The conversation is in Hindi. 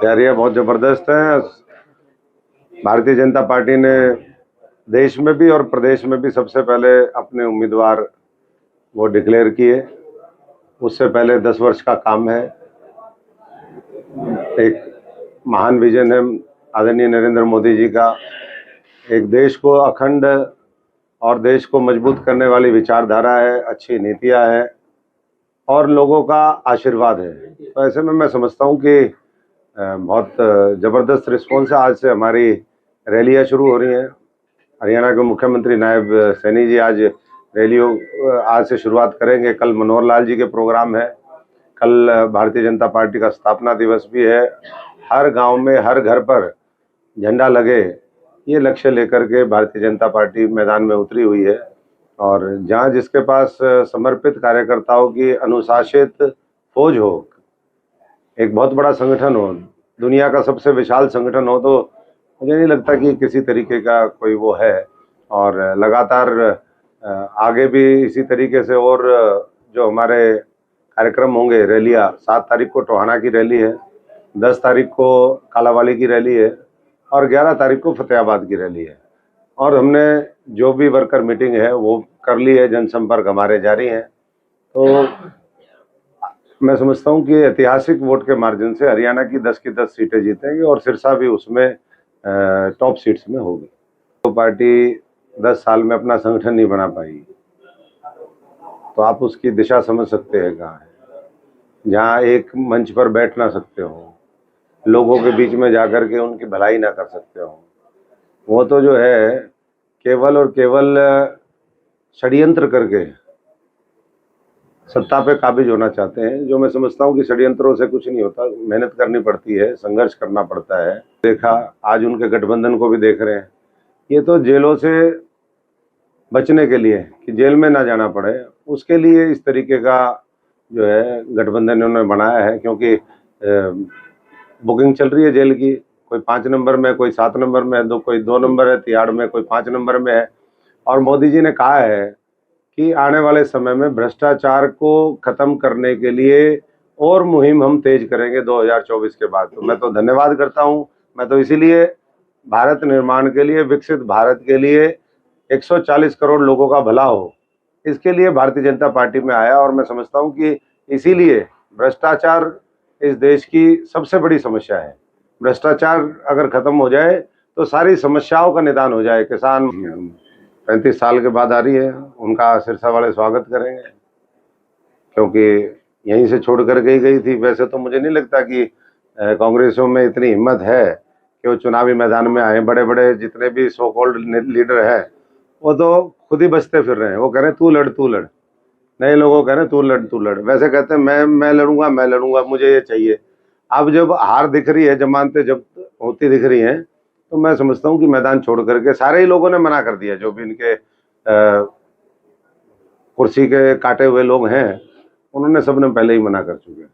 तैयारियां बहुत ज़बरदस्त हैं। भारतीय जनता पार्टी ने देश में भी और प्रदेश में भी सबसे पहले अपने उम्मीदवार वो डिक्लेयर किए। उससे पहले 10 वर्ष का काम है। एक महान विजन है आदरणीय नरेंद्र मोदी जी का। एक देश को अखंड और देश को मजबूत करने वाली विचारधारा है, अच्छी नीतियां हैं और लोगों का आशीर्वाद है। तो ऐसे में मैं समझता हूं कि बहुत ज़बरदस्त रिस्पॉन्स है। आज से हमारी रैलियां शुरू हो रही हैं। हरियाणा के मुख्यमंत्री नायब सैनी जी आज रैलियों आज से शुरुआत करेंगे। कल मनोहर लाल जी के प्रोग्राम है। कल भारतीय जनता पार्टी का स्थापना दिवस भी है। हर गांव में, हर घर पर झंडा लगे, ये लक्ष्य लेकर के भारतीय जनता पार्टी मैदान में उतरी हुई है। और जहां जिसके पास समर्पित कार्यकर्ताओं की अनुशासित फौज हो, एक बहुत बड़ा संगठन हो, दुनिया का सबसे विशाल संगठन हो, तो मुझे नहीं लगता कि किसी तरीके का कोई वो है। और लगातार आगे भी इसी तरीके से और जो हमारे कार्यक्रम होंगे, रैलियां 7 तारीख को टोहाना की रैली है, 10 तारीख को कालावाली की रैली है और 11 तारीख को फतेहाबाद की रैली है। और हमने जो भी वर्कर मीटिंग है वो कर ली है, जनसंपर्क हमारे जारी हैं। तो मैं समझता हूं कि ऐतिहासिक वोट के मार्जिन से हरियाणा की 10 की 10 सीटें जीतेंगी और सिरसा भी उसमें टॉप सीट्स में होगी। तो पार्टी 10 साल में अपना संगठन नहीं बना पाई, तो आप उसकी दिशा समझ सकते हैं कहाँ है। जहाँ एक मंच पर बैठ ना सकते हो, लोगों के बीच में जाकर के उनकी भलाई ना कर सकते हो, वो तो जो है केवल और केवल षड्यंत्र करके सत्ता पे काबिज होना चाहते हैं। जो मैं समझता हूँ कि षड्यंत्रों से कुछ नहीं होता, मेहनत करनी पड़ती है, संघर्ष करना पड़ता है। देखा, आज उनके गठबंधन को भी देख रहे हैं। ये तो जेलों से बचने के लिए, कि जेल में ना जाना पड़े, उसके लिए इस तरीके का जो है गठबंधन इन्होंने बनाया है। क्योंकि बुकिंग चल रही है जेल की, कोई 5 नंबर में, कोई 7 नंबर में, कोई 2 नंबर है तिहाड़ में, कोई 5 नंबर में है। और मोदी जी ने कहा है कि आने वाले समय में भ्रष्टाचार को खत्म करने के लिए और मुहिम हम तेज करेंगे 2024 के बाद। तो मैं तो धन्यवाद करता हूं। मैं तो इसीलिए भारत निर्माण के लिए, विकसित भारत के लिए 140 करोड़ लोगों का भला हो, इसके लिए भारतीय जनता पार्टी में आया। और मैं समझता हूं कि इसीलिए भ्रष्टाचार इस देश की सबसे बड़ी समस्या है। भ्रष्टाचार अगर खत्म हो जाए तो सारी समस्याओं का निदान हो जाए। किसान 35 साल के बाद आ रही है, उनका सिरसा वाले स्वागत करेंगे, क्योंकि यहीं से छोड़ कर गई थी। वैसे तो मुझे नहीं लगता कि कांग्रेसियों में इतनी हिम्मत है कि वो चुनावी मैदान में आए। बड़े बड़े जितने भी सो कॉल्ड लीडर हैं, वो तो खुद ही बचते फिर रहे हैं। वो कह रहे हैं तू लड़ तू लड़, नए लोगों कह रहे हैं तू लड़ तू लड़। वैसे कहते हैं मैं लड़ूंगा, मुझे ये चाहिए। अब जब हार दिख रही है, जमानतें जब होती दिख रही हैं, तो मैं समझता हूँ कि मैदान छोड़ करके सारे ही लोगों ने मना कर दिया। जो भी इनके कुर्सी के काटे हुए लोग हैं, उन्होंने सबने पहले ही मना कर चुके हैं।